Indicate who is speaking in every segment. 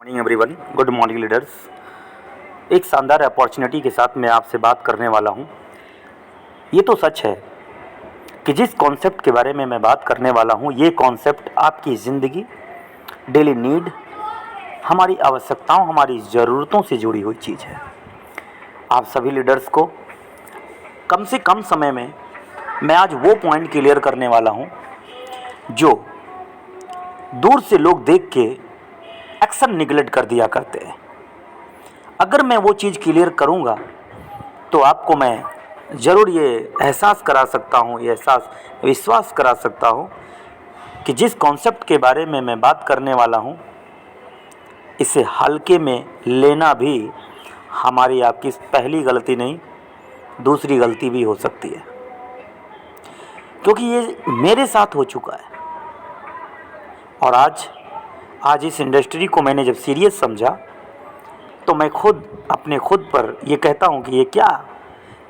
Speaker 1: Morning everyone, good morning leaders. एक शानदार opportunity के साथ मैं आपसे बात करने वाला हूं। ये तो सच है कि जिस कॉन्सेप्ट के बारे में मैं बात करने वाला हूं, ये कॉन्सेप्ट आपकी ज़िंदगी, डेली नीड, हमारी आवश्यकताओं, हमारी ज़रूरतों से जुड़ी हुई चीज़ है। आप सभी लीडर्स को कम से कम समय में मैं आज वो पॉइंट क्लियर करने वाला हूं जो दूर से लोग देख के अक्सर निगलेक्ट कर दिया करते हैं। अगर मैं वो चीज़ क्लियर करूंगा तो आपको मैं ज़रूर ये एहसास करा सकता हूँ, ये एहसास विश्वास करा सकता हूँ कि जिस कॉन्सेप्ट के बारे में मैं बात करने वाला हूँ, इसे हल्के में लेना भी हमारी आपकी पहली गलती नहीं, दूसरी गलती भी हो सकती है, क्योंकि ये मेरे साथ हो चुका है। और आज इस इंडस्ट्री को मैंने जब सीरियस समझा तो मैं अपने खुद पर ये कहता हूँ कि ये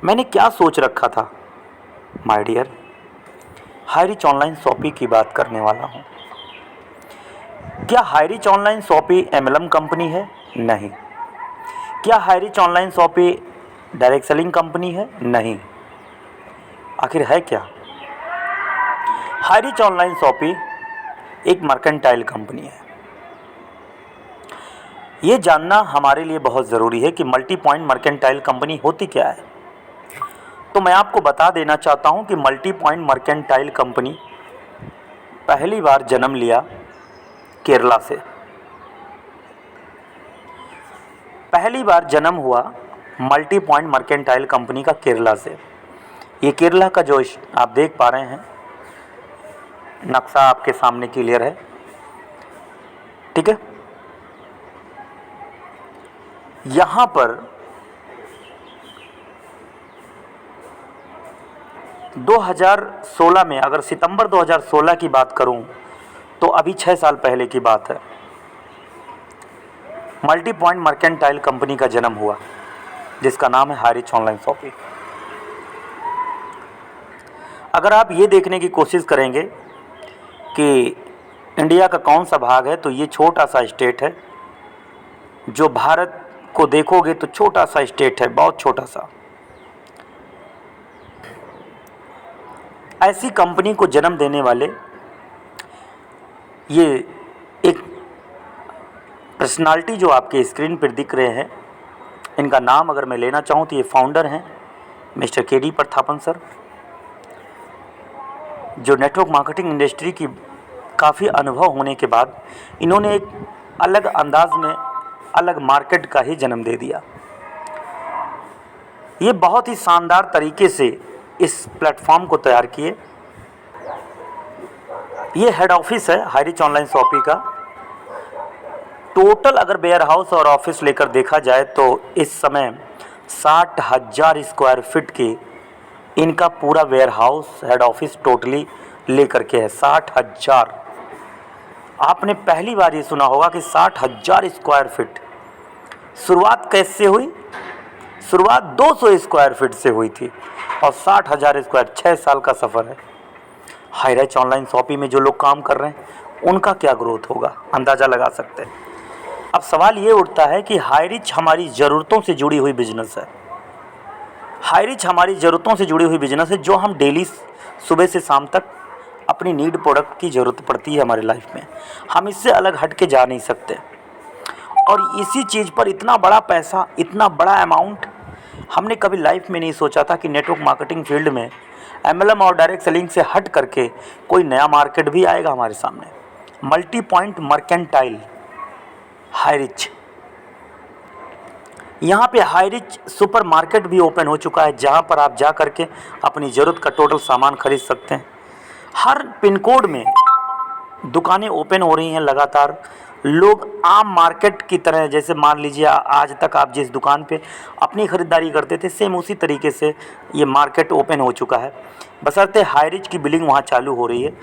Speaker 1: मैंने क्या सोच रखा था। My dear, Highrich online shopping की बात करने वाला हूँ। क्या Highrich online shopping MLM company है? नहीं। क्या Highrich online shopping direct selling company है? नहीं। आखिर है क्या? हाईरिच ऑनलाइन शॉपिंग एक मर्केंटाइल कंपनी है। ये जानना हमारे लिए बहुत ज़रूरी है कि मल्टी पॉइंट मर्केंटाइल कंपनी होती क्या है। तो मैं आपको बता देना चाहता हूं कि मल्टी पॉइंट मर्केंटाइल कंपनी पहली बार जन्म लिया केरला से। पहली बार जन्म हुआ मल्टी पॉइंट मर्केंटाइल कंपनी का केरला से। ये केरला का जो आप देख पा रहे हैं नक्शा आपके सामने क्लियर है, ठीक है। यहाँ पर 2016 में, अगर सितंबर 2016 की बात करूं तो अभी 6 साल पहले की बात है, मल्टी पॉइंट मर्केंटाइल कंपनी का जन्म हुआ जिसका नाम है हाईरिच ऑनलाइन शॉपिंग। अगर आप ये देखने की कोशिश करेंगे कि इंडिया का कौन सा भाग है, तो ये छोटा सा स्टेट है। जो भारत को देखोगे तो छोटा सा स्टेट है, बहुत छोटा सा। ऐसी कंपनी को जन्म देने वाले ये एक पर्सनालिटी जो आपके स्क्रीन पर दिख रहे हैं, इनका नाम अगर मैं लेना चाहूँ तो ये फाउंडर हैं मिस्टर केडी प्रथापन सर, जो नेटवर्क मार्केटिंग इंडस्ट्री की काफ़ी अनुभव होने के बाद इन्होंने एक अलग अंदाज में अलग मार्केट का ही जन्म दे दिया। ये बहुत ही शानदार तरीके से इस प्लेटफॉर्म को तैयार किए। ये हेड ऑफिस है हाईरिच ऑनलाइन शॉपिंग का। टोटल अगर वेयर हाउस और ऑफिस लेकर देखा जाए तो इस समय 60,000 स्क्वायर फीट की इनका पूरा warehouse head office totally लेकर के है। 60,000। आपने पहली बार ये सुना होगा कि 60,000 स्क्वायर फीट। शुरुआत कैसे हुई? शुरुआत 200 स्क्वायर फीट से हुई थी और 60,000 स्क्वायर, 6 साल का सफ़र है। हाईरिच ऑनलाइन शॉपिंग में जो लोग काम कर रहे हैं उनका क्या ग्रोथ होगा, अंदाज़ा लगा सकते हैं। अब सवाल ये उठता है कि हाईरिच हमारी ज़रूरतों से जुड़ी हुई बिजनेस है। हाईरिच हमारी ज़रूरतों से जुड़ी हुई बिजनेस है, जो हम डेली सुबह से शाम तक अपनी नीड प्रोडक्ट की ज़रूरत पड़ती है हमारी लाइफ में। हम इससे अलग हट के जा नहीं सकते। और इसी चीज़ पर इतना बड़ा पैसा, इतना बड़ा अमाउंट हमने कभी लाइफ में नहीं सोचा था कि नेटवर्क मार्केटिंग फील्ड में एमएलएम और डायरेक्ट सेलिंग से हट करके कोई नया मार्केट भी आएगा हमारे सामने। मल्टी पॉइंट मर्केंटाइल हाईरिच, यहाँ पे हाईरिच सुपर मार्केट भी ओपन हो चुका है, जहाँ पर आप जा करके अपनी ज़रूरत का टोटल सामान खरीद सकते हैं। हर पिन कोड में दुकानें ओपन हो रही हैं लगातार। लोग आम मार्केट की तरह, जैसे मान लीजिए आज तक आप जिस दुकान पे अपनी ख़रीदारी करते थे, सेम उसी तरीके से ये मार्केट ओपन हो चुका है, बशर्ते हाईरिच की बिलिंग वहाँ चालू हो रही है।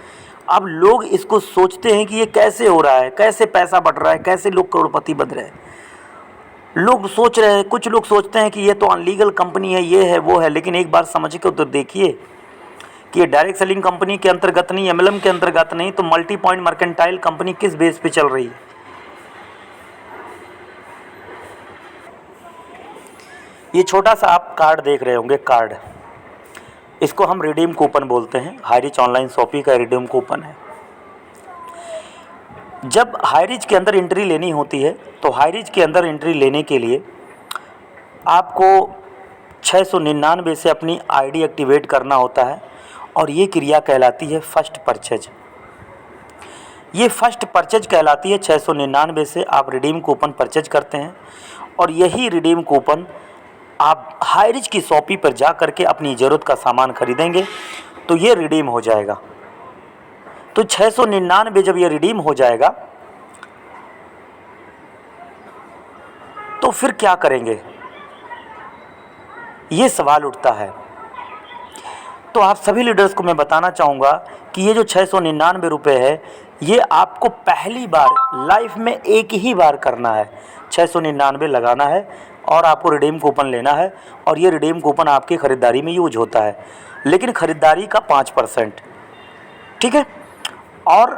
Speaker 1: अब लोग इसको सोचते हैं कि ये कैसे हो रहा है, कैसे पैसा बढ़ रहा है, कैसे लोग करोड़पति बन रहे हैं। लोग सोच रहे हैं, कुछ लोग सोचते हैं कि ये तो अनलीगल कंपनी है, ये है वो है, लेकिन एक बार समझ के तो देखिए कि ये डायरेक्ट सेलिंग कंपनी के अंतर्गत नहीं, एमएलएम के अंतर्गत नहीं, तो मल्टी पॉइंट मर्केंटाइल कंपनी किस बेस पे चल रही है। ये छोटा सा आप कार्ड देख रहे होंगे, कार्ड, इसको हम रिडीम कूपन बोलते हैं। हाईरिच ऑनलाइन शॉपिंग का रिडीम कूपन है। जब हाईरिच के अंदर एंट्री लेनी होती है तो हाईरिच के अंदर एंट्री लेने के लिए आपको 699 से अपनी आईडी एक्टिवेट करना होता है और ये क्रिया कहलाती है फर्स्ट परचेज। ये फर्स्ट परचेज कहलाती है। 699 से आप रिडीम कूपन परचेज करते हैं और यही रिडीम कूपन आप हाईरिच की शॉपिंग पर जा करके अपनी ज़रूरत का सामान खरीदेंगे तो ये रिडीम हो जाएगा। तो 699 जब ये रिडीम हो जाएगा तो फिर क्या करेंगे, ये सवाल उठता है। तो आप सभी लीडर्स को मैं बताना चाहूँगा कि ये जो 699 रुपये है, ये आपको पहली बार लाइफ में एक ही बार करना है। 699 लगाना है और आपको रिडीम कूपन लेना है और ये रिडीम कूपन आपकी ख़रीदारी में यूज होता है, लेकिन ख़रीदारी का 5%, ठीक है। और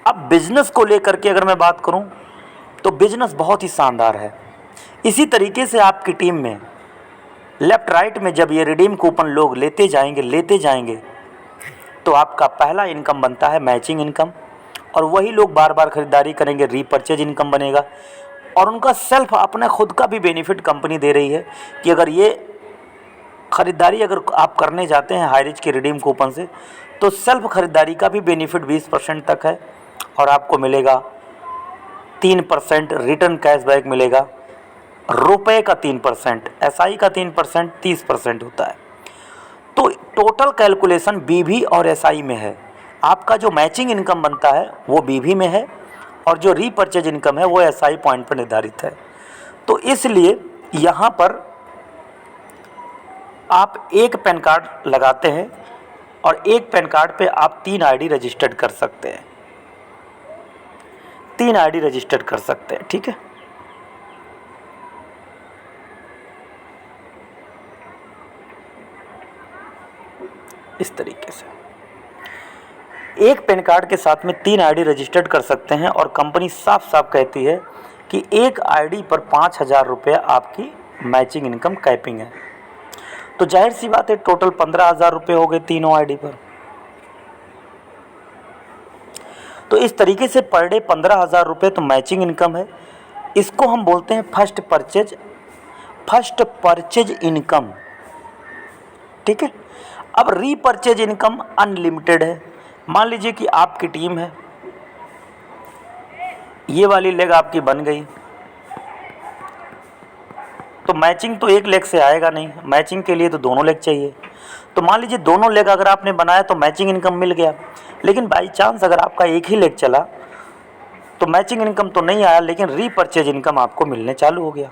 Speaker 1: अब बिज़नेस को लेकर के अगर मैं बात करूं तो बिज़नेस बहुत ही शानदार है। इसी तरीके से आपकी टीम में लेफ़्ट राइट में जब ये रिडीम कूपन लोग लेते जाएंगे तो आपका पहला इनकम बनता है मैचिंग इनकम, और वही लोग बार बार ख़रीदारी करेंगे, रीपर्चेज इनकम बनेगा। और उनका सेल्फ अपना खुद का भी बेनिफिट कंपनी दे रही है कि अगर ये ख़रीदारी अगर आप करने जाते हैं हाईरिच के रिडीम कूपन से तो सेल्फ ख़रीदारी का भी बेनिफिट 20% तक है और आपको मिलेगा 3% रिटर्न कैशबैक मिलेगा, रुपए का 3%, एसआई का 3% 30% होता है। तो टोटल कैलकुलेशन बीवी और एसआई में है। आपका जो मैचिंग इनकम बनता है वो बीवी में है और जो रीपर्चेज इनकम है वो एसआई पॉइंट पर निर्धारित है। तो इसलिए यहाँ पर आप एक पैन कार्ड लगाते हैं और एक पैन कार्ड पे आप 3 आईडी रजिस्टर्ड कर सकते हैं, 3 आईडी रजिस्टर्ड कर सकते हैं, ठीक है। इस तरीके से एक पैन कार्ड के साथ में 3 आईडी रजिस्टर्ड कर सकते हैं और कंपनी साफ साफ कहती है कि एक आईडी पर 5,000 रुपये आपकी मैचिंग इनकम कैपिंग है। तो जाहिर सी बात है टोटल 15,000 रुपये हो गए तीनों आईडी पर। तो इस तरीके से पर डे 15,000 रुपये तो मैचिंग इनकम है। इसको हम बोलते हैं फर्स्ट परचेज इनकम, ठीक है। अब रीपर्चेज इनकम अनलिमिटेड है। मान लीजिए कि आपकी टीम है, ये वाली लेग आपकी बन गई तो मैचिंग तो एक लेग से आएगा नहीं, मैचिंग के लिए तो दोनों लेग चाहिए। तो मान लीजिए दोनों लेग अगर आपने बनाया तो मैचिंग इनकम मिल गया, लेकिन बाई चांस अगर आपका एक ही लेग चला तो मैचिंग इनकम तो नहीं आया, लेकिन रीपर्चेज इनकम आपको मिलने चालू हो गया।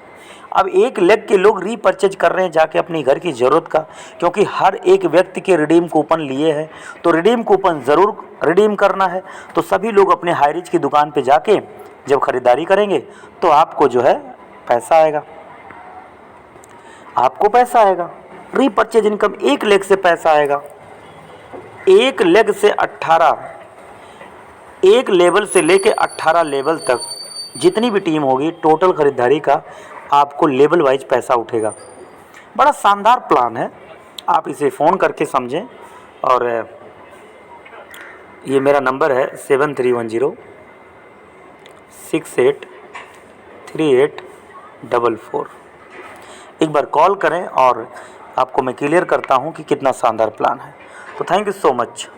Speaker 1: अब एक लेग के लोग रीपर्चेज कर रहे हैं जाके अपनी घर की ज़रूरत का, क्योंकि हर एक व्यक्ति के रिडीम कूपन लिए हैं तो रिडीम कूपन ज़रूर रिडीम करना है। तो सभी लोग अपने हाईरिच की दुकान पे जाके जब ख़रीदारी करेंगे तो आपको जो है पैसा आएगा, आपको पैसा आएगा। रीपर्चेज इनकम एक लेग से पैसा आएगा, एक लेग से 18, एक लेवल से लेके 18 लेवल तक जितनी भी टीम होगी टोटल ख़रीदारी का आपको लेवल वाइज पैसा उठेगा। बड़ा शानदार प्लान है, आप इसे फ़ोन करके समझें। और ये मेरा नंबर है 7310683844। एक बार कॉल करें और आपको मैं क्लियर करता हूँ कि कितना शानदार प्लान है। तो थैंक यू सो मच।